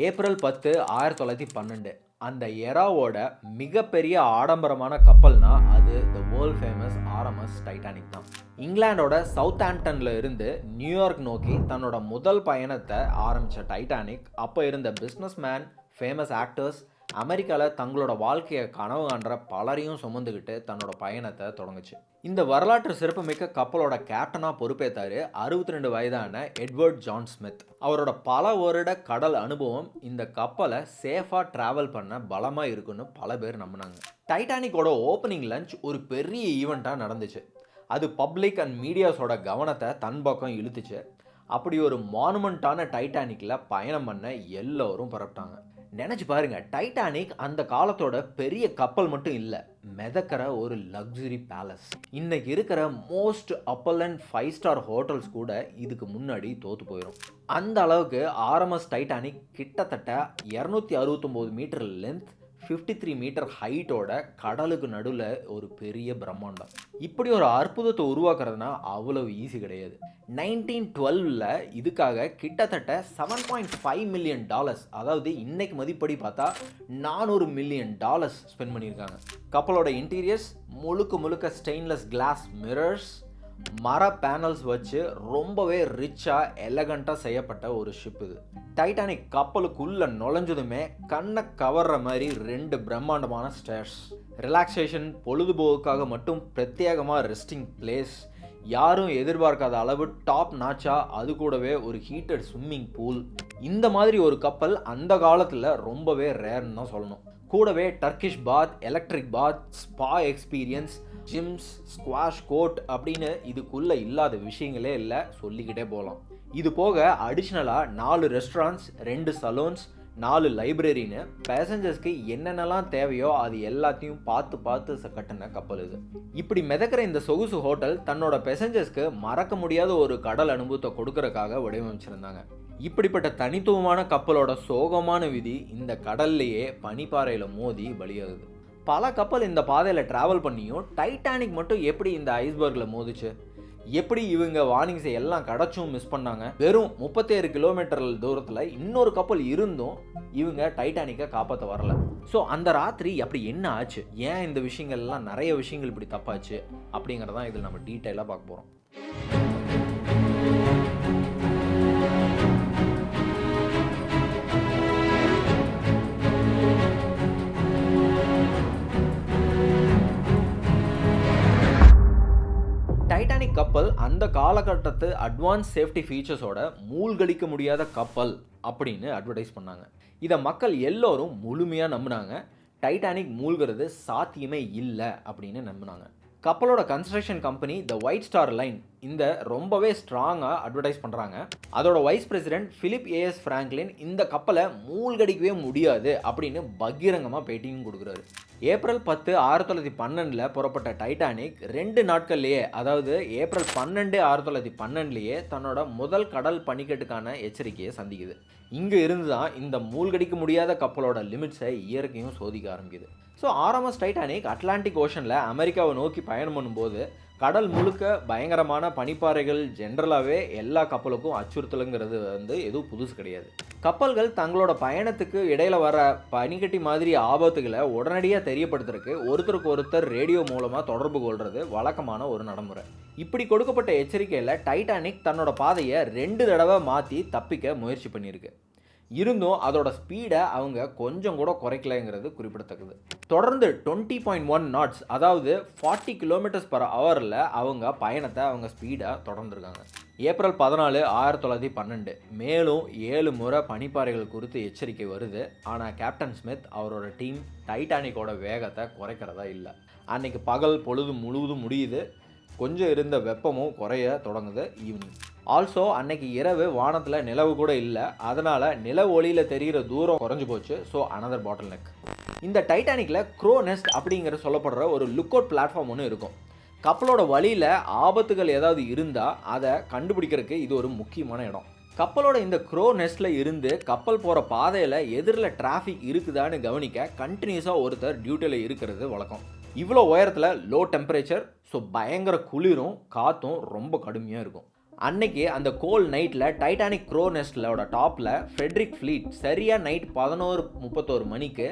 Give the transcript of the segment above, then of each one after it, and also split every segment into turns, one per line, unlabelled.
April 10, 1912 அந்த எராவோட மிகப்பெரிய ஆடம்பரமான கப்பல்னா அது the world famous RMS Titanic தான். இங்கிலாண்டோட சவுத் ஆம்ப்டன்ல இருந்து நியூயார்க் நோக்கி தன்னோட முதல் பயணத்தை ஆரம்பித்த டைட்டானிக் அப்போ இருந்த பிஸ்னஸ் மேன், ஃபேமஸ் ஆக்டர்ஸ், அமெரிக்காவில் தங்களோட வாழ்க்கையை கனவு காண்ற பலரையும் சுமந்துக்கிட்டு தன்னோட பயணத்தை தொடங்குச்சு. இந்த வரலாற்று சிறப்புமிக்க கப்பலோட கேப்டனாக பொறுப்பேற்றாரு 62 வயதான எட்வர்ட் ஜான் ஸ்மித். அவரோட பல வருட கடல் அனுபவம் இந்த கப்பலை சேஃபாக ட்ராவல் பண்ண பலமாக இருக்குன்னு பல பேர் நம்பினாங்க. டைட்டானிக்கோட ஓப்பனிங் லஞ்ச் ஒரு பெரிய ஈவெண்ட்டாக நடந்துச்சு. அது பப்ளிக் அண்ட் மீடியாஸோட கவனத்தை தன் பக்கம் இழுத்துச்சு. அப்படி ஒரு மானுமெண்ட்டான டைட்டானிக்கில் பயணம் பண்ண எல்லோரும் புறப்பட்டாங்க. நினச்சி பாருங்க, டைட்டானிக் அந்த காலத்தோட பெரிய கப்பல் மட்டும் இல்லை, மிதக்கிற ஒரு லக்ஸுரி பேலஸ். இன்னைக்கு இருக்கிற மோஸ்ட் அப்பலண்ட் 5 ஸ்டார் ஹோட்டல்ஸ் கூட இதுக்கு முன்னாடி தோற்று போயிடும். அந்த அளவுக்கு RMS டைட்டானிக் கிட்டத்தட்ட 269 மீட்டர் லென்த், 53 மீட்டர் ஹைட்டோட கடலுக்கு நடுவில் ஒரு பெரிய பிரம்மாண்டம். இப்படி ஒரு அற்புதத்தை உருவாக்குறதுனா அவ்வளவு ஈஸி கிடையாது. 1912 இதுக்காக கிட்டத்தட்ட $7.5 மில்லியன், அதாவது இன்னைக்கு மதிப்படி பார்த்தா $400 மில்லியன் ஸ்பெண்ட் பண்ணியிருக்காங்க. கப்பலோட இன்டீரியர்ஸ் முழுக்க ஸ்டெயின்லெஸ் கிளாஸ் மிரர்ஸ், மர பேனல்ஸ் வச்சு ரொம்பவே ரிச்சாக எலகண்ட்டாக செய்யப்பட்ட ஒரு ஷிப் இது. டைட்டானிக் கப்பலுக்குள்ளே நுழைஞ்சதுமே கண்ணை கவர்ற மாதிரி 2 பிரம்மாண்டமான ஸ்டேர்ஸ், ரிலாக்ஸேஷன், பொழுதுபோக்குக்காக மட்டும் பிரத்யேகமாக ரெஸ்டிங் பிளேஸ், யாரும் எதிர்பார்க்காத அளவு டாப் நாச்சா, அது கூடவே ஒரு ஹீட்டட் ஸ்விம்மிங் பூல். இந்த மாதிரி ஒரு கப்பல் அந்த காலத்தில் ரொம்பவே ரேர்னு தான் சொல்லணும். கூடவே Turkish bath, electric bath, spa experience, gyms, squash court அப்படின்னு இதுக்குள்ளே இல்லாத விஷயங்களே இல்லை, சொல்லிக்கிட்டே போகலாம். இது போக அடிஷ்னலாக 4 ரெஸ்டாரண்ட்ஸ், 2 சலூன்ஸ், 4 லைப்ரரின்னு பேசஞ்சர்ஸ்க்கு என்னென்னலாம் தேவையோ அது எல்லாத்தையும் பார்த்து கட்டின கப்பல் இது. இப்படி மிதக்கிற இந்த சொகுசு ஹோட்டல் தன்னோட பேசஞ்சர்ஸ்க்கு மறக்க முடியாத ஒரு கடல் அனுபவத்தை கொடுக்கறதுக்காக வடிவமைச்சிருந்தாங்க. இப்படிப்பட்ட தனித்துவமான கப்பலோட சோகமான விதி இந்த கடல்லையே பனிப்பாறையில் மோதி பலியாகுது. பல கப்பல் இந்த பாதையில் ட்ராவல் பண்ணியும் டைட்டானிக் மட்டும் எப்படி இந்த ஐஸ்பர்கில் மோதிச்சு? எப்படி இவங்க வார்னிங்ஸை எல்லாம் கிடச்சும் மிஸ் பண்ணாங்க? வெறும் 37 கிலோமீட்டர் தூரத்தில் இன்னொரு கப்பல் இருந்தும் இவங்க டைட்டானிக்கை காப்பாற்ற வரல. ஸோ அந்த ராத்திரி அப்படி என்ன ஆச்சு? ஏன் இந்த விஷயங்கள்லாம் நிறைய விஷயங்கள் இப்படி தப்பாச்சு அப்படிங்கிறதான் இதில் நம்ம டீட்டெயிலாக பார்க்க போகிறோம். டைட்டானிக் கப்பல் அந்த காலகட்டத்து அட்வான்ஸ் சேஃப்டி ஃபீச்சர்ஸோட மூழ்கடிக்க முடியாத கப்பல் அப்படின்னு அட்வர்டைஸ் பண்ணாங்க. இதை மக்கள் எல்லோரும் முழுமையாக நம்பினாங்க. டைட்டானிக் மூழ்கிறது சாத்தியமே இல்லை அப்படின்னு நம்பினாங்க. கப்பலோட construction company the White Star Line இந்த ரொம்பவே ஸ்ட்ராங்காக அட்வர்டைஸ் பண்ணுறாங்க. அதோட vice president Philip AS Franklin இந்த கப்பலை மூழ்கடிக்கவே முடியாது அப்படின்னு பகிரங்கமாக பேட்டியும் கொடுக்குறாரு. ஏப்ரல் 10, 1912 புறப்பட்ட டைட்டானிக் 2 நாட்கள்லேயே, அதாவது ஏப்ரல் 12, 1912 தன்னோட முதல் கடல் பனிக்கட்டுக்கான எச்சரிக்கையை சந்திக்குது. இங்கே இருந்து தான் இந்த மூழ்கடிக்க முடியாத கப்பலோட லிமிட்ஸை இயற்கையும் சோதிக்க ஆரம்பிக்குது. ஸோ RMS டைட்டானிக் அட்லாண்டிக் ஓஷனில் அமெரிக்காவை நோக்கி பயணம் பண்ணும்போது கடல் முழுக்க பயங்கரமான பனிப்பாறைகள் ஜென்ரலாகவே எல்லா கப்பலுக்கும் அச்சுறுத்தலுங்கிறது எதுவும் புதுசு கிடையாது. கப்பல்கள் தங்களோட பயணத்துக்கு இடையில வர பனிக்கட்டி மாதிரி ஆபத்துகளை உடனடியாக தெரியப்படுத்துறதுக்கு ஒருத்தருக்கு ஒருத்தர் ரேடியோ மூலமாக தொடர்பு கொள்வது வழக்கமான ஒரு நடைமுறை. இப்படி கொடுக்கப்பட்ட எச்சரிக்கையில் டைட்டானிக் தன்னோட பாதையை 2 தடவை மாற்றி தப்பிக்க முயற்சி பண்ணியிருக்கு. இருந்தும் அதோட ஸ்பீடை அவங்க கொஞ்சம் கூட குறைக்கலைங்கிறது குறிப்பிடத்தக்கது. தொடர்ந்து 20.1 knots, அதாவது 40 km/h அவங்க பயணத்தை அவங்க ஸ்பீடை தொடர்ந்துருக்காங்க. ஏப்ரல் 14, 1912 மேலும் 7 முறை பனிப்பாறைகள் குறித்து எச்சரிக்கை வருது. ஆனால் கேப்டன் ஸ்மித் அவரோட டீம் டைட்டானிக்கோட வேகத்தை குறைக்கிறதா இல்லை. அன்னைக்கு பகல் பொழுது முழுவதும் முடியுது. கொஞ்சம் இருந்த வெப்பமும் குறைய தொடங்குது ஈவினிங். ஆல்சோ அன்னைக்கு இரவு வானத்தில் நிலவு கூட இல்லை. அதனால் நில ஒளியில் தெரிகிற தூரம் குறைஞ்சி போச்சு. ஸோ அனதர் பாட்டில் நெக். இந்த டைட்டானிக்கில் க்ரோ நெஸ்ட் அப்படிங்கிற சொல்லப்படுற ஒரு லுக் அவுட் பிளாட்ஃபார்ம் ஒன்று இருக்கும். கப்பலோட வழியில் ஆபத்துகள் ஏதாவது இருந்தால் அதை கண்டுபிடிக்கிறதுக்கு இது ஒரு முக்கியமான இடம். கப்பலோட இந்த க்ரோ நெஸ்ட்டில் இருந்து கப்பல் போகிற பாதையில் எதிரில் டிராஃபிக் இருக்குதான்னு கவனிக்க கண்டினியூஸாக ஒருத்தர் டியூட்டியில் இருக்கிறது வழக்கம். இவ்வளோ உயரத்தில் லோ டெம்பரேச்சர், ஸோ பயங்கர குளிரும் காற்றும் ரொம்ப கடுமையாக இருக்கும். அன்னைக்கு அந்த கோல் நைட்டில் டைட்டானிக் க்ரோ நெஸ்டலோட டாப்பில் ஃப்ரெட்ரிக் ஃப்ளீட் சரியாக நைட் 11:31 மணிக்கு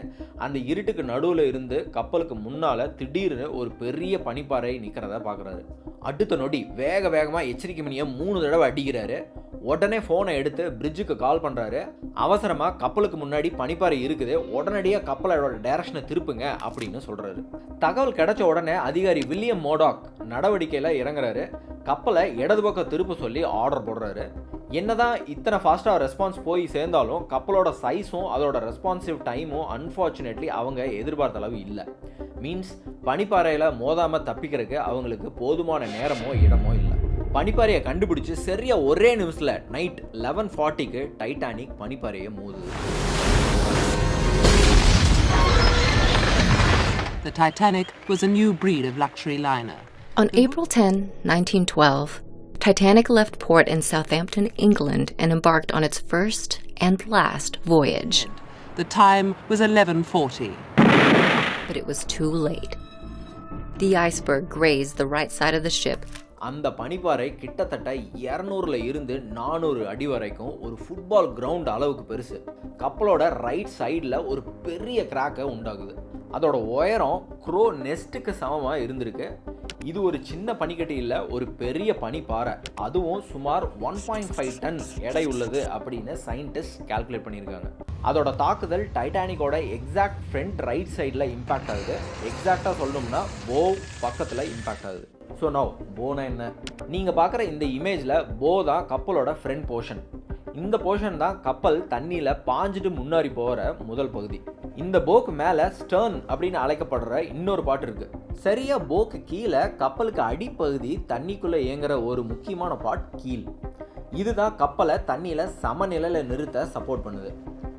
அந்த இருட்டுக்கு நடுவில் இருந்து கப்பலுக்கு முன்னால் திடீர்னு ஒரு பெரிய பனிப்பாறை நிற்கிறத பார்க்குறாரு. அடுத்த நொடி வேகமாக எச்சரிக்கை மணியை 3 தடவை அடிக்கிறாரு. உடனே ஃபோனை எடுத்து பிரிட்ஜுக்கு கால் பண்ணுறாரு. அவசரமாக கப்பலுக்கு முன்னாடி பனிப்பாறை இருக்குது, உடனடியாக கப்பலோட டைரக்ஷனை திருப்புங்க அப்படின்னு சொல்கிறாரு. தகவல் கிடைச்ச உடனே அதிகாரி வில்லியம் மோடாக் நடவடிக்கையில் இறங்குறாரு. கப்பலை இடது பக்கம் திருப்ப சொல்லி ஆர்டர் போடுறாரு. என்னதான் இத்தனை ஃபாஸ்ட்டாக ரெஸ்பான்ஸ் போய் சேர்ந்தாலும் கப்பலோட சைஸும் அதோட ரெஸ்பான்சிவ் டைமும் அன்ஃபார்ச்சுனேட்லி அவங்க எதிர்பார்த்த அளவு இல்லை. மீன்ஸ் பனிப்பாறையில் மோதாமல் தப்பிக்கிறதுக்கு அவங்களுக்கு போதுமான நேரமோ இடமோ இல்லை. பனிப்பாறையை கண்டுபிடிச்சு சரியா ஒரே நிமிஷத்தில் நைட் 11:40க்கு டைட்டானிக் பனிப்பாறையை மோதுது.
The Titanic was a new breed of luxury liner.
On April 10, 1912, Titanic left port in Southampton, England, and embarked on its first and last voyage.
The time was 11:40.
But it was too late. The iceberg grazed the right side of the ship.
அந்த பனிப்பாறை கிட்டத்தட்ட 200ல இருந்து 400 அடி வரைக்கும் ஒரு football ground அளவுக்கு பெருசு. கப்பலோட right சைடில் ஒரு பெரிய கிராக்கை உண்டாகுது. அதோட உயரம் க்ரோ நெஸ்ட்டுக்கு சமமாக இருந்திருக்கு. இது ஒரு சின்ன பனிக்கட்டி இல்லை, ஒரு பெரிய பனிப்பாறை. அதுவும் சுமார் 1.5 டன் எடை உள்ளது அப்படின்னு சயின்டிஸ்ட் கால்குலேட் பண்ணியிருக்காங்க. அதோட தாக்குதல் டைட்டானிக்கோட எக்ஸாக்ட் ஃப்ரண்ட் ரைட் சைடில் இம்பேக்ட் ஆகுது. எக்ஸாக்டாக சொல்லணும்னா போ பக்கத்தில் இம்பேக்ட் ஆகுது. ஸோ நவ் போனா என்ன? நீங்கள் பார்க்குற இந்த இமேஜில் போ தான் கப்பலோட ஃப்ரண்ட் போர்ஷன். இந்த போர்ஷன் தான் கப்பல் தண்ணியில் பாஞ்சிட்டு முன்னாடி போகிற முதல் பகுதி. இந்த போக்கு மேலே ஸ்டர்ன் அப்படின்னு அழைக்கப்படுற இன்னொரு பாட்டு இருக்குது. சரியாக போக்கு கீழே கப்பலுக்கு அடிப்பகுதி தண்ணிக்குள்ளே இயங்குற ஒரு முக்கியமான பாட் கீல். இதுதான் கப்பலை தண்ணியில் சமநிலையில் நிறுத்த சப்போர்ட் பண்ணுது.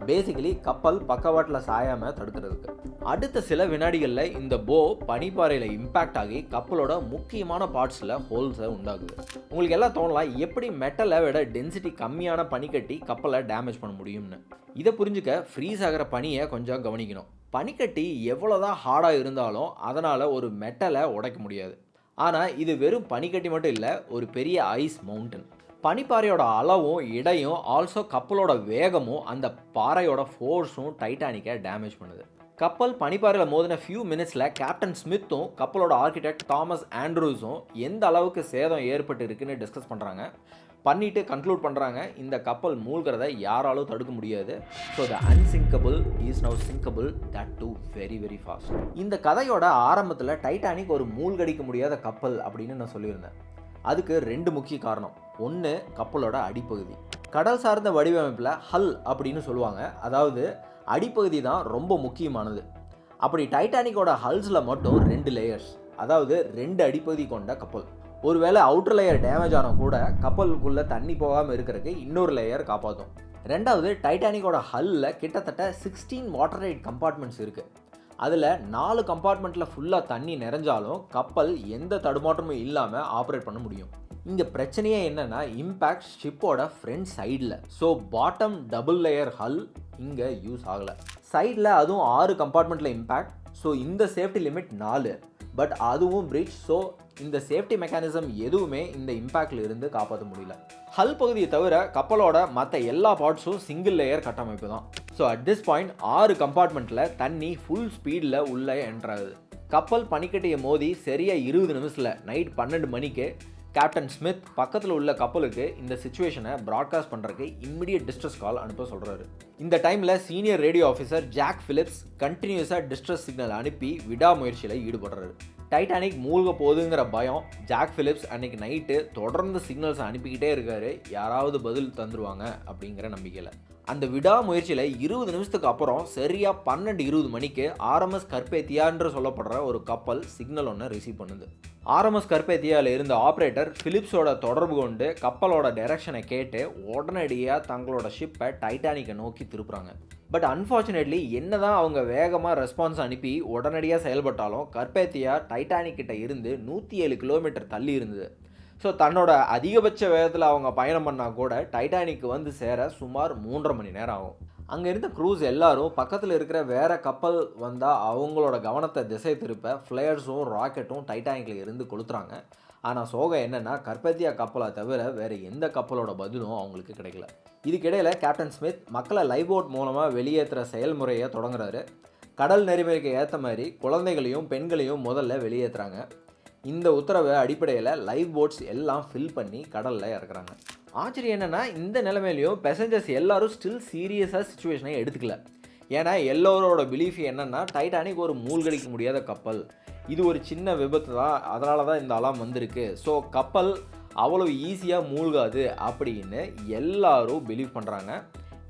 பேசிக்கலி கப்பல் பக்கவாட்டில் சாயாமல் தடுக்கிறதுக்கு. அடுத்த சில வினாடிகளில் இந்த போ பனிப்பாறையில் இம்பேக்ட் ஆகி கப்பலோட முக்கியமான பார்ட்ஸில் ஹோல்ஸை உண்டாகுது. உங்களுக்கு எல்லாம் தோணலாம், எப்படி மெட்டலை விட டென்சிட்டி கம்மியான பனிக்கட்டி கப்பலை டேமேஜ் பண்ண முடியும்னு. இதை புரிஞ்சுக்க ஃப்ரீஸ் ஆகிற பனியை கொஞ்சம் கவனிக்கணும். பனிக்கட்டி எவ்வளோதான் ஹார்டாக இருந்தாலும் அதனால் ஒரு மெட்டலை உடைக்க முடியாது. ஆனால் இது வெறும் பனிக்கட்டி மட்டும் இல்லை, ஒரு பெரிய ஐஸ் மவுண்டன். பனிப்பாறையோட அளவும் இடையும் ஆல்சோ கப்பலோட வேகமும் அந்த பாறையோட ஃபோர்ஸும் டைட்டானிக்கை டேமேஜ் பண்ணுது. கப்பல் பனிப்பாறையில் மோதின ஃபியூ மினிட்ஸில் கேப்டன் ஸ்மித்தும் கப்பலோட ஆர்கிடெக்ட் தாமஸ் ஆண்ட்ரூஸும் எந்த அளவுக்கு சேதம் ஏற்பட்டு இருக்குன்னு டிஸ்கஸ் பண்ணிட்டு கன்க்ளூட் பண்ணுறாங்க, இந்த கப்பல் மூழ்கிறத யாராலும் தடுக்க முடியாது. So the unsinkable is now sinkable, that too very very fast. இந்த கதையோட ஆரம்பத்தில் டைட்டானிக் ஒரு மூழ்கடிக்க முடியாத கப்பல் அப்படின்னு நான் சொல்லியிருந்தேன். அதுக்கு 2 முக்கிய காரணம். ஒன்று, கப்பலோட அடிப்பகுதி. கடல் சார்ந்த வடிவமைப்பில் ஹல் அப்படின்னு சொல்லுவாங்க. அதாவது அடிப்பகுதி தான் ரொம்ப முக்கியமானது. அப்படி டைட்டானிக்கோட ஹல்ஸில் மட்டும் 2 லேயர்ஸ், அதாவது 2 அடிப்பகுதி கொண்ட கப்பல். ஒருவேளை அவுட்டர் லேயர் டேமேஜ் ஆனால் கூட கப்பலுக்குள்ளே தண்ணி போகாமல் இருக்கிறதுக்கு இன்னொரு லேயர் காப்பாற்றும். ரெண்டாவது, டைட்டானிக்கோட ஹல்லில் கிட்டத்தட்ட 16 வாட்டர் ரைட் கம்பார்ட்மெண்ட்ஸ் இருக்குது. அதில் 4 கம்பார்ட்மெண்ட்டில் ஃபுல்லாக தண்ணி நிறைஞ்சாலும் கப்பல் எந்த தடுமாற்றமும் இல்லாமல் ஆப்ரேட் பண்ண முடியும். இங்கே பிரச்சனையே என்னென்னா இம்பேக்ட் ஷிப்போட ஃப்ரண்ட் சைடில். ஸோ பாட்டம் டபுள் லேயர் ஹல் இங்கே யூஸ் ஆகலை. சைடில் அதுவும் 6 கம்பார்ட்மெண்ட்டில் இம்பேக்ட். ஸோ இந்த சேஃப்டி லிமிட் 4, பட் அதுவும் பிரிட்ஜ். ஸோ இந்த சேஃப்டி மெக்கானிசம் எதுவுமே இந்த இம்பேக்டில் இருந்து காப்பாற்ற முடியல. ஹல் பகுதியை தவிர கப்பலோட மற்ற எல்லா பார்ட்ஸும் சிங்கிள் லேயர் கட்டமைப்பு தான். ஸோ அட் திஸ் பாயிண்ட் 6 கம்பார்ட்மெண்ட்டில் தண்ணி ஃபுல் ஸ்பீடில் உள்ளே என்ட்ராகுது. கப்பல் பனிக்கட்டியை மோதி சரியாக 20 நிமிஷத்தில் நைட் 12 மணிக்கு கேப்டன் ஸ்மித் பக்கத்தில் உள்ள கப்பலுக்கு இந்த சிச்சுவேஷனை ப்ராட்காஸ்ட் பண்ணுறதுக்கு இம்மிடியட் டிஸ்ட்ரெஸ் கால் அனுப்ப சொல்கிறாரு. இந்த டைமில் senior radio officer Jack Phillips கண்டினியூஸாக டிஸ்ட்ரெஸ் சிக்னல் அனுப்பி விடாமுயற்சியில் ஈடுபடுறாரு. டைட்டானிக் மூழ்க போகுதுங்கிற பயம் ஜாக் பிலிப்ஸ் அன்னைக்கு நைட்டு தொடர்ந்து சிக்னல்ஸ் அனுப்பிக்கிட்டே இருக்காரு, யாராவது பதில் தந்துருவாங்க அப்படிங்கிற நம்பிக்கையில். அந்த விடாமுயற்சியில் 20 நிமிஷத்துக்கு அப்புறம் சரியாக 12:20 மணிக்கு RMS கர்பேத்தியான்ற சொல்லப்படுற ஒரு கப்பல் சிக்னல் ஒன்று ரிசீவ் பண்ணுது. RMS கர்பேத்தியாவில் இருந்த ஆப்ரேட்டர் பிலிப்ஸோட தொடர்பு கொண்டு கப்பலோட டைரக்ஷனை கேட்டு உடனடியாக தங்களோட ஷிப்பை டைட்டானிக்கை நோக்கி திருப்புறாங்க. பட் அன்ஃபார்ச்சுனேட்லி என்னதான் அவங்க வேகமாக ரெஸ்பான்ஸ் அனுப்பி உடனடியாக செயல்பட்டாலும் கர்பேத்தியா டைட்டானிக் கிட்ட இருந்து 107 கிலோமீட்டர் தள்ளி இருந்தது. ஸோ தன்னோட அதிகபட்ச வேகத்தில் அவங்க பயணம் பண்ணால் கூட டைட்டானிக்கு வந்து சேர சுமார் 3.5 மணி நேரம் ஆகும். அங்கே இருந்த க்ரூஸ் எல்லாரும் பக்கத்தில் இருக்கிற வேறு கப்பல் வந்தால் அவங்களோட கவனத்தை திசை திருப்ப ஃப்ளேயர்ஸும் ராக்கெட்டும் டைட்டானிக்கில் இருந்து கொளுத்துறாங்க. ஆனால் சோகம் என்னென்னா கர்பேத்தியா கப்பலை தவிர வேறு எந்த கப்பலோட பதிலும் அவங்களுக்கு கிடைக்கல. இதுக்கிடையில் கேப்டன் ஸ்மித் மக்களை லைஃப்-போட் மூலமாக வெளியேற்றுற செயல்முறையை தொடங்குறாரு. கடல் நெறிமுறைக்கு ஏற்ற மாதிரி குழந்தைகளையும் பெண்களையும் முதல்ல வெளியேற்றுறாங்க. இந்த உத்தரவு அடிப்படையில் லைஃப் போட்ஸ் எல்லாம் ஃபில் பண்ணி கடலில் இறக்குறாங்க. ஆச்சரியம் என்னென்னா இந்த நிலைமையிலையும் பேசஞ்சர்ஸ் எல்லாரும் ஸ்டில் சீரியஸாக சுச்சுவேஷனை எடுத்துக்கல. ஏன்னா எல்லோரோட பிலீஃப் என்னென்னா டைட்டானிக் ஒரு மூழ்கடிக்க முடியாத கப்பல், இது ஒரு சின்ன விபத்து தான், அதனால தான் இந்த அலாம் வந்திருக்கு, ஸோ கப்பல் அவ்வளோ ஈஸியாக மூழ்காது அப்படின்னு எல்லாரும் பிலீவ் பண்ணுறாங்க.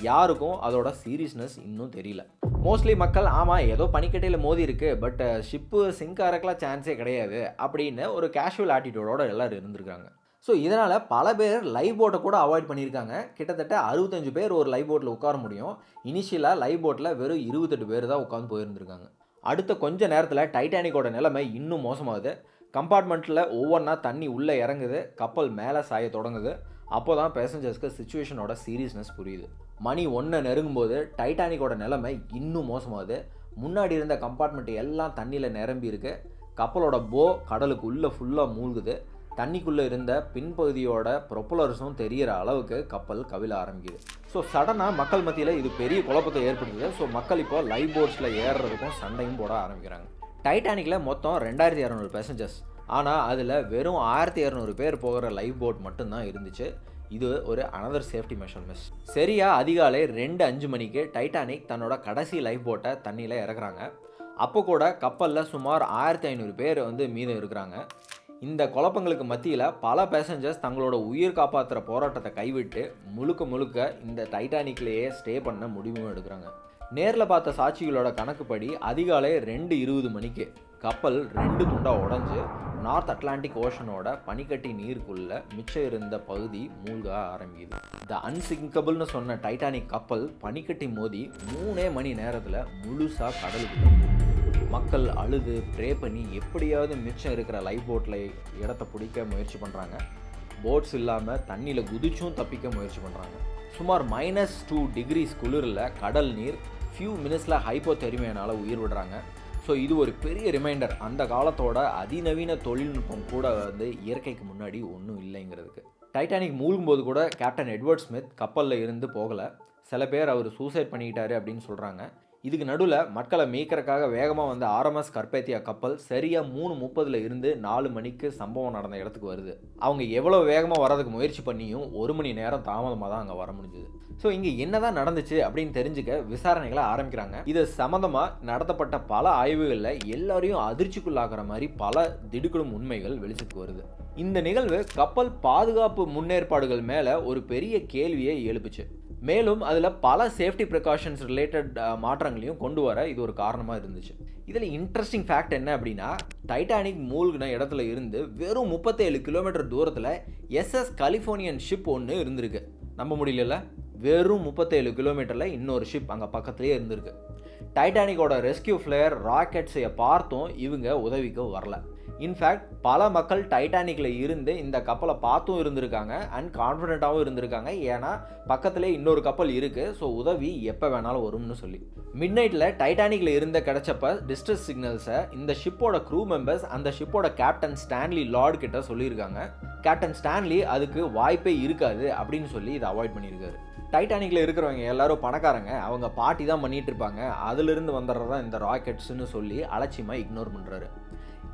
யாருக்கும் அதோட சீரியஸ்னஸ் இன்னும் தெரியல. மோஸ்ட்லி மக்கள் ஆமாம் ஏதோ பனிக்கட்டையில் மோதி இருக்குது, பட் ஷிப்பு சிங்க் ஆகிறக்கலாம் சான்ஸே கிடையாது அப்படின்னு ஒரு கேஷுவல் ஆட்டிடியூடோடு எல்லோரும் இருந்திருக்காங்க. ஸோ இதனால் பல பேர் லைஃப் போட்டை கூட அவாய்ட் பண்ணியிருக்காங்க. கிட்டத்தட்ட 65 பேர் ஒரு லைஃப் போட்டில் உட்கார முடியும். இனிஷியலாக லைஃப் போட்டில் வெறும் 28 பேர் தான் உட்காந்து போயிருந்துருக்காங்க. அடுத்த கொஞ்ச நேரத்தில் டைட்டானிக்கோட நிலைமை இன்னும் மோசமாகுது. கம்பார்ட்மெண்ட்டில் ஒவ்வொன்றா தண்ணி உள்ளே இறங்குது, கப்பல் மேலே சாய தொடங்குது. அப்போ தான் பேசஞ்சர்ஸ்க்கு சிச்சுவேஷனோட சீரியஸ்னஸ் புரியுது. மணி 1 நெருங்கும்போது டைட்டானிக்கோட நிலைமை இன்னும் மோசமாகுது. முன்னாடி இருந்த கம்பார்ட்மெண்ட் எல்லாம் தண்ணியில் நிரம்பி இருக்கு. கப்பலோட போ கடலுக்கு உள்ளே ஃபுல்லாக மூழ்குது. தண்ணிக்குள்ளே இருந்த பின்பகுதியோட ப்ரொப்பலர்ஸும் தெரிகிற அளவுக்கு கப்பல் கவிழ ஆரம்பிக்குது. ஸோ சடனாக மக்கள் மத்தியில் இது பெரிய குழப்பத்தை ஏற்படுத்துது. ஸோ மக்கள் இப்போ லைஃப் போட்ஸில் ஏறுறதுக்கும் சண்டையும் போட ஆரம்பிக்கிறாங்க. டைட்டானிக்கில் மொத்தம் 2200 பேசஞ்சர்ஸ், ஆனால் அதில் வெறும் 1200 பேர் போகிற லைஃப் போட் மட்டும்தான் இருந்துச்சு. இது ஒரு அனதர் சேஃப்டி மெஷர் மிஸ். சரியாக அதிகாலை 2:05 மணிக்கு டைட்டானிக் தன்னோட கடைசி லைஃப் போட்டை தண்ணியில் இறக்குறாங்க. அப்போ கூட கப்பலில் சுமார் 1500 பேர் மீதம் இருக்கிறாங்க. இந்த குழப்பங்களுக்கு மத்தியில் பல பேசஞ்சர்ஸ் தங்களோட உயிர் காப்பாற்றுற போராட்டத்தை கைவிட்டு முழுக்க இந்த டைட்டானிக்லேயே ஸ்டே பண்ண முடிவும் எடுக்கிறாங்க. நேரில் பார்த்த சாட்சிகளோட கணக்குப்படி அதிகாலை 2:20 மணிக்கு கப்பல் 2 துண்டாக உடஞ்சி நார்த் அட்லாண்டிக் ஓஷனோட பனிக்கட்டி நீருக்குள்ளே மிச்சம் இருந்த பகுதி மூழ்க ஆரம்பிக்குது. த அன்சிங்கபிள்னு சொன்ன டைட்டானிக் கப்பல் பனிக்கட்டி மோதி 3 மணி நேரத்தில் முழுசாக கடலுக்கு. மக்கள் அழுது ப்ரே பண்ணி எப்படியாவது மிச்சம் இருக்கிற லைஃப் போட்டில் இடத்த பிடிக்க முயற்சி பண்ணுறாங்க. போட்ஸ் இல்லாமல் தண்ணியில் குதிச்சும் தப்பிக்க முயற்சி பண்ணுறாங்க. சுமார் -2 டிகிரிஸ் குளிரில் கடல் நீர் ஃபியூ மினிட்ஸில் ஹைப்போதெர்மியானால் உயிர் விடுறாங்க. ஸோ இது ஒரு பெரிய ரிமைண்டர், அந்த காலத்தோட அதிநவீன தொழில்நுட்பம் கூட இயற்கைக்கு முன்னாடி ஒன்றும் இல்லைங்கிறதுக்கு. டைட்டானிக் மூழ்கும்போது கூட கேப்டன் எட்வர்ட் ஸ்மித் கப்பலில் இருந்து போகலை. சில பேர் அவர் சூசைட் பண்ணிக்கிட்டாரு அப்படின்னு சொல்கிறாங்க. இதுக்கு நடுவில் மக்களை மீட்கறக்காக வேகமாக வந்த RMS கர்பேத்தியா கப்பல் சரியாக 3:30 இருந்து 4 மணிக்கு சம்பவம் நடந்த இடத்துக்கு வருது. அவங்க எவ்வளோ வேகமாக வரதுக்கு முயற்சி பண்ணியும் 1 மணி நேரம் தாமதமாக தான் அங்கே வர முடிஞ்சுது. ஸோ இங்கே என்னதான் நடந்துச்சு அப்படின்னு தெரிஞ்சுக்க விசாரணைகளை ஆரம்பிக்கிறாங்க. இது சம்மந்தமாக நடத்தப்பட்ட பல ஆய்வுகளில் எல்லாரையும் அதிர்ச்சிக்குள்ளாகிற மாதிரி பல திடுக்கிடும் உண்மைகள் வெளிச்சத்துக்கு வருது. இந்த நிகழ்வு கப்பல் பாதுகாப்பு முன்னேற்பாடுகள் மேலே ஒரு பெரிய கேள்வியை எழுப்புச்சு. மேலும் அதில் பல சேஃப்டி ப்ரிகாஷன்ஸ் ரிலேட்டட் மாற்றங்களையும் கொண்டு வர இது ஒரு காரணமாக இருந்துச்சு. இதில் இன்ட்ரெஸ்டிங் ஃபேக்ட் என்ன அப்படின்னா, டைட்டானிக் மூழ்கின இடத்துல இருந்து வெறும் 37 கிலோமீட்டர் தூரத்தில் SS கலிஃபோர்னியன் ஷிப் ஒன்று இருந்திருக்கு. நம்ப முடியல, வெறும் 37 கிலோமீட்டரில் இன்னொரு ஷிப் அங்கே பக்கத்துலேயே இருந்திருக்கு. டைட்டானிக்கோட ரெஸ்கியூ ஃப்ளேயர் ராக்கெட்ஸை பார்த்தும் இவங்க உதவிக்கு வரல. இன்ஃபேக்ட் பல மக்கள் டைட்டானிக்கில் இருந்து இந்த கப்பலை பார்த்தும் இருந்திருக்காங்க அண்ட் கான்ஃபிடென்ட்டாகவும் இருந்திருக்காங்க. ஏன்னா பக்கத்துலேயே இன்னொரு கப்பல் இருக்குது, ஸோ உதவி எப்போ வேணாலும் வரும்னு சொல்லி. மிட் நைட்டில் டைட்டானிக்கில் இருந்த கிடச்சப்ப டிஸ்ட்ரெஸ் சிக்னல்ஸை இந்த ஷிப்போட க்ரூ மெம்பர்ஸ் அந்த ஷிப்போட கேப்டன் ஸ்டான்லி லார்ட் கிட்ட சொல்லியிருக்காங்க. கேப்டன் ஸ்டான்லி அதுக்கு வாய்ப்பே இருக்காது அப்படின்னு சொல்லி இதை அவாய்ட் பண்ணியிருக்காரு. டைட்டானிக்கில் இருக்கிறவங்க எல்லாரும் பணக்காரங்க, அவங்க பார்ட்டி தான் பண்ணிகிட்டு இருப்பாங்க, அதிலிருந்து வந்துடுறதான் இந்த ராக்கெட்ஸ்னு சொல்லி அலட்சியமாக இக்னோர் பண்ணுறாரு.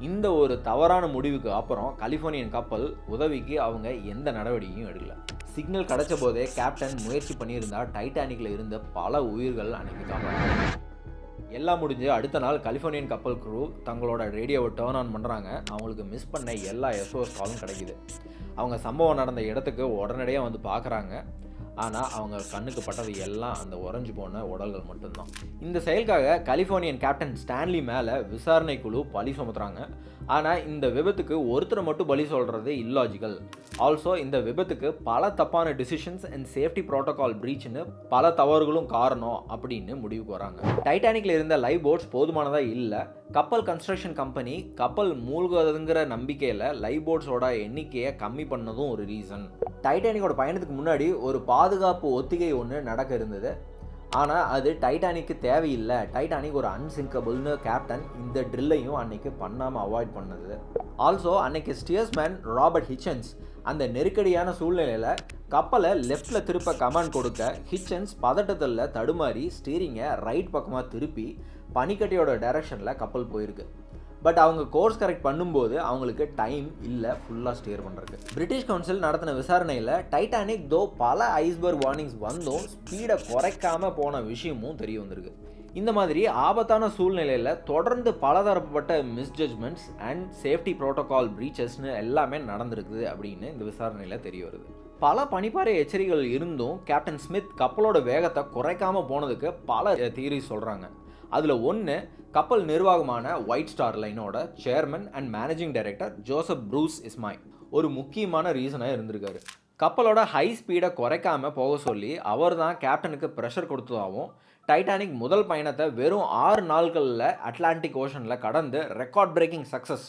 இந்த ஒரு தவறான முடிவுக்கு அப்புறம் கலிஃபோர்னியன் கப்பல் உதவிக்கு அவங்க எந்த நடவடிக்கையும் எடுக்கல. சிக்னல் கிடைச்ச போதே கேப்டன் முயற்சி பண்ணியிருந்தா டைட்டானிக்கில் இருந்த பல உயிர்கள் அன்னைக்கு காப்பாற்றாங்க. எல்லாம் முடிஞ்சு அடுத்த நாள் கலிஃபோர்னியன் கப்பல் க்ரூ தங்களோட ரேடியோவை டர்ன் ஆன் பண்ணுறாங்க. அவங்களுக்கு மிஸ் பண்ண எல்லா SOS காலும் கிடைக்குது. அவங்க சம்பவம் நடந்த இடத்துக்கு உடனடியாக வந்து பார்க்குறாங்க. ஆனால் அவங்க கண்ணுக்கு பட்டது எல்லாம் அந்த உறைஞ்சு போன உடல்கள் மட்டும்தான். இந்த செயலுக்காக கலிஃபோர்னியன் கேப்டன் ஸ்டான்லி மேலே விசாரணை குழு பழி சுமத்துறாங்க. ஆனால் இந்த விபத்துக்கு ஒருத்தரை மட்டும் பலி சொல்கிறது இல்லாஜிக்கல். ஆல்சோ இந்த விபத்துக்கு பல தப்பான டிசிஷன்ஸ் அண்ட் சேஃப்டி ப்ரோட்டோகால் பிரீச்னு பல தவறுகளும் காரணம் அப்படின்னு முடிவுக்கு வராங்க. டைட்டானிக்கில் இருந்த லைஃப் போட்ஸ் போதுமானதாக இல்லை. கப்பல் கன்ஸ்ட்ரக்ஷன் கம்பெனி கப்பல் மூழ்குவதுங்கிற நம்பிக்கையில் லைஃப் போட்ஸோட எண்ணிக்கையை கம்மி பண்ணதும் ஒரு ரீசன். டைட்டானிக்கோட பயணத்துக்கு முன்னாடி ஒரு பாதுகாப்பு ஒத்திகை ஒன்று நடக்க இருந்தது. ஆனால் அது டைட்டானிக்கு தேவையில்லை, டைட்டானிக் ஒரு அன்சிங்கபிள்னு கேப்டன் இந்த ட்ரில்லையும் அன்னைக்கு பண்ணாமல் அவாய்ட் பண்ணது. ஆல்சோ அன்னைக்கு ஸ்டியர்ஸ்மேன் ராபர்ட் ஹிச்சன்ஸ் அந்த நெருக்கடியான சூழ்நிலையில் கப்பலை லெஃப்டில் திருப்ப கமாண்ட் கொடுக்க ஹிச்சன்ஸ் பதட்டத்தில் தடுமாறி ஸ்டீரிங்கை ரைட் பக்கமாக திருப்பி பனிக்கட்டியோட டைரக்ஷனில் கப்பல் போயிருக்கு. பட் அவங்க கோர்ஸ் கரெக்ட் பண்ணும்போது அவங்களுக்கு டைம் இல்லை ஃபுல்லாக ஸ்டியர் பண்ணுறதுக்கு. பிரிட்டிஷ் கவுன்சில் நடத்தின விசாரணையில் டைட்டானிக் தோ பல ஐஸ்பர்க் வார்னிங்ஸ் வந்தும் ஸ்பீடை குறைக்காமல் போன விஷயமும் தெரிய வந்திருக்கு. இந்த மாதிரி ஆபத்தான சூழ்நிலையில் தொடர்ந்து பலதரப்பட்ட மிஸ்ஜட்மெண்ட்ஸ் அண்ட் சேஃப்டி ப்ரோட்டோகால் ப்ரீச்சஸ்னு எல்லாமே நடந்திருக்குது அப்படின்னு இந்த விசாரணையில் தெரிய வருது. பல பனிப்பாறை எச்சரிக்கைகள் இருந்தும் கேப்டன் ஸ்மித் கப்பலோட வேகத்தை குறைக்காமல் போனதுக்கு பல தியரி சொல்கிறாங்க. அதில் ஒன்று, கப்பல் நிர்வாகமான ஒயிட் ஸ்டார் லைனோட chairman and managing director Joseph Bruce Ismail ஒரு முக்கியமான ரீசனாக இருந்திருக்காரு. கப்பலோட ஹை ஸ்பீடை குறைக்காமல் போக சொல்லி அவர் தான் கேப்டனுக்கு ப்ரெஷர் கொடுத்ததாகவும் டைட்டானிக் முதல் பயணத்தை வெறும் 6 நாட்களில் அட்லாண்டிக் ஓஷனில் கடந்து ரெக்கார்ட் பிரேக்கிங் சக்ஸஸ்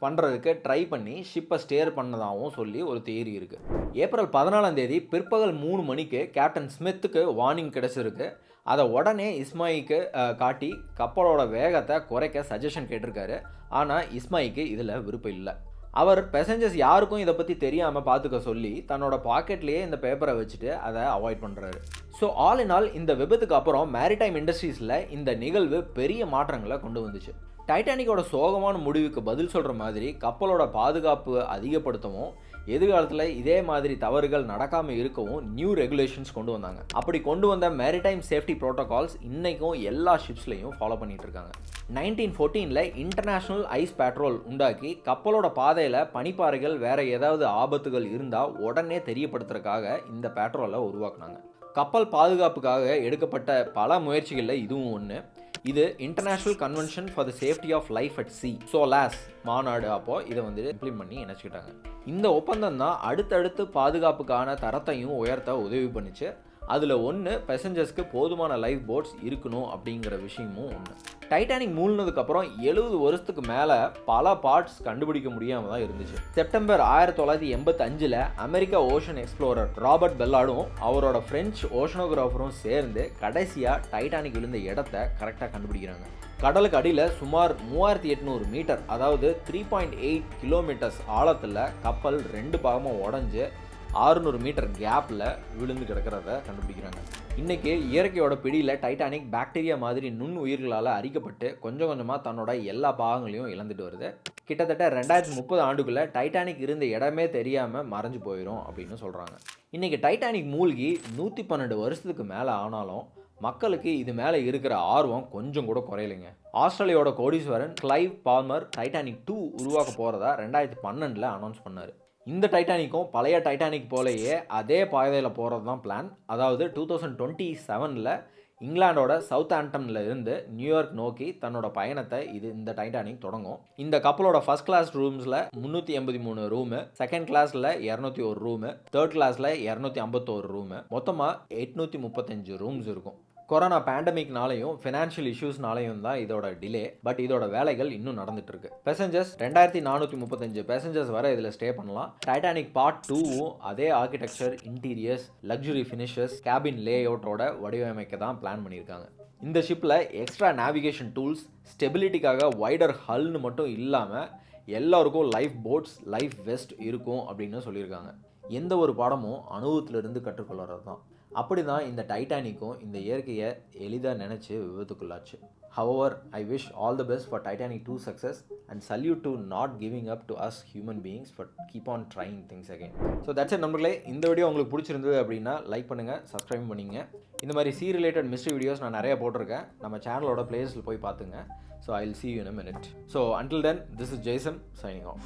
பண்ணுறதுக்கு ட்ரை பண்ணி ஷிப்பை ஸ்டேர் பண்ணதாகவும் சொல்லி ஒரு தியரி இருக்குது. ஏப்ரல் 14 பிற்பகல் 3 மணிக்கு கேப்டன் ஸ்மித்துக்கு வார்னிங் கிடச்சிருக்கு. அதை உடனே இஸ்மாயிக்கு காட்டி கப்பலோட வேகத்தை குறைக்க சஜஷன் கேட்டிருக்காரு. ஆனால் இஸ்மாயிக்கு இதில் விருப்பம் இல்லை. அவர் பேசஞ்சர்ஸ் யாருக்கும் இதை பற்றி தெரியாமல் பார்த்துக்க சொல்லி தன்னோட பாக்கெட்லேயே இந்த பேப்பரை வச்சுட்டு அதை அவாய்ட் பண்ணுறாரு. ஸோ ஆல் இன் ஆல் இந்த விபத்துக்கு அப்புறம் மேரிடைம் இண்டஸ்ட்ரீஸில் இந்த நிகழ்வு பெரிய மாற்றங்களை கொண்டு வந்துச்சு. டைட்டானிக்கோட சோகமான முடிவுக்கு பதில் சொல்கிற மாதிரி கப்பலோட பாதுகாப்பு அதிகப்படுத்தவும் எதிர்காலத்தில் இதே மாதிரி தவறுகள் நடக்காமல் இருக்கவும் நியூ ரெகுலேஷன்ஸ் கொண்டு வந்தாங்க. அப்படி கொண்டு வந்த மேரிடைம் சேஃப்டி ப்ரோட்டோகால்ஸ் இன்றைக்கும் எல்லா ஷிப்ஸ்லையும் ஃபாலோ பண்ணிகிட்டு இருக்காங்க. 1914 இன்டர்நேஷ்னல் ஐஸ் பேட்ரோல் உண்டாக்கி கப்பலோட பாதையில் பனிப்பாறைகள் வேறு ஏதாவது ஆபத்துகள் இருந்தால் உடனே தெரியப்படுத்துறதுக்காக இந்த பேட்ரோலை உருவாக்குனாங்க. கப்பல் பாதுகாப்புக்காக எடுக்கப்பட்ட பல முயற்சிகளில் இதுவும் ஒன்று. இது international convention for the safety of life at sea SOLAS மாநாடு அப்போது இதை இம்ப்ளிமெண்ட் பண்ணி இணைச்சிக்கிட்டாங்க. இந்த ஒப்பந்தம் தான் அடுத்தடுத்து பாதுகாப்புக்கான தரத்தையும் உயர்த்த உதவி பண்ணிச்சு. அதில் ஒன்று, பேசஞ்சர்ஸ்க்கு போதுமான லைஃப் போட்ஸ் இருக்கணும் அப்படிங்கிற விஷயமும் ஒன்று. டைட்டானிக் மூழ்னதுக்கப்புறம் 70 வருஷத்துக்கு மேலே பல பார்ட்ஸ் கண்டுபிடிக்க முடியாமல் தான் இருந்துச்சு. September 1985 America ocean explorer Robert பெல்லாடும் அவரோட ஃப்ரெஞ்சு ஓஷனோகிராஃபரும் சேர்ந்து கடைசியாக டைட்டானிக் விழுந்த இடத்த கரெக்டாக கண்டுபிடிக்கிறாங்க. கடலுக்கு அடியில் சுமார் 3800 மீட்டர், அதாவது 3.8 கிலோமீட்டர்ஸ் ஆழத்தில் கப்பல் 2 பாகமாக உடஞ்சி 600 மீட்டர் கேப்பில் விழுந்து கிடக்கிறத கண்டுபிடிக்கிறாங்க. இன்றைக்கி இயற்கையோட பிடியில் டைட்டானிக் பாக்டீரியா மாதிரி நுண் உயிர்களால் அரிக்கப்பட்டு கொஞ்சம் கொஞ்சமாக தன்னோட எல்லா பாகங்களையும் இழந்துட்டு வருது. கிட்டத்தட்ட 2030 ஆண்டுக்குள்ளே டைட்டானிக் இருந்த இடமே தெரியாமல் மறைஞ்சு போயிடும் அப்படின்னு சொல்கிறாங்க. இன்றைக்கி டைட்டானிக் மூழ்கி 112 வருஷத்துக்கு மேலே ஆனாலும் மக்களுக்கு இது மேலே இருக்கிற ஆர்வம் கொஞ்சம் கூட குறையலைங்க. ஆஸ்திரேலியாவோட கோடீஸ்வரன் கிளைவ் பால்மர் டைட்டானிக் 2 உருவாக்க போகிறதா 2012 அனௌன்ஸ் பண்ணார். இந்த டைட்டானிக்கும் பழைய டைட்டானிக் போலேயே அதே பாதையில் போகிறது தான் பிளான். அதாவது 2027 இங்கிலாண்டோட சவுத் ஆம்டனில் இருந்து நியூயார்க் நோக்கி தன்னோட பயணத்தை இந்த டைட்டானிக் தொடங்கும். இந்த கப்பலோட ஃபர்ஸ்ட் கிளாஸ் ரூம்ஸில் 383 ரூமு, செகண்ட் கிளாஸில் 201 ரூமு, தேர்ட் கிளாஸில் 251 ரூமு, மொத்தமாக 835 ரூம்ஸ் இருக்கும். கொரோனா பேண்டமிக்னாலையும் ஃபினான்ஷியல் இஷ்யூஸ்னாலையும் தான் இதோட டிலே. பட் இதோட வேலைகள் இன்னும் நடந்துட்டு இருக்கு. பேசஞ்சர்ஸ் 2435 பேசஞ்சர்ஸ் வரை இதில் ஸ்டே பண்ணலாம். டைட்டானிக் பார்ட் 2வும் அதே architecture, interiors, luxury finishes, cabin லே அவுட்டோட வடிவமைக்க தான் பிளான் பண்ணியிருக்காங்க. இந்த ஷிப்பில் எக்ஸ்ட்ரா நேவிகேஷன் டூல்ஸ், ஸ்டெபிலிட்டிக்காக வைடர் ஹல்னு மட்டும் இல்லாமல் எல்லாருக்கும் லைஃப் போட்ஸ், லைஃப் வெஸ்ட் இருக்கும் அப்படின்னு சொல்லியிருக்காங்க. எந்த ஒரு பாடமும் அனுபவத்திலிருந்து கற்றுக்கொள்கிறது தான். அப்படி தான் இந்த டைட்டானிக்கும் இந்த இயற்கையை எளிதாக நினச்சி விபத்துக்குள்ளாச்சு. However, I wish all the best for Titanic 2 success and salute to not giving up to us human beings but keep on trying things again. So that's it நண்பர்களே. இந்த வீடியோ உங்களுக்கு பிடிச்சிருந்தது அப்படின்னா லைக் பண்ணுங்கள், சப்ஸ்கிரைப் பண்ணிங்க. இந்த மாதிரி C related mystery videos நான் நிறைய போட்டிருக்கேன். நம்ம சேனலோட பிளேலிஸ்ட்டில் போய் பார்த்துங்க. So I'll see you in a minute. So until then, this is Jayasim signing off.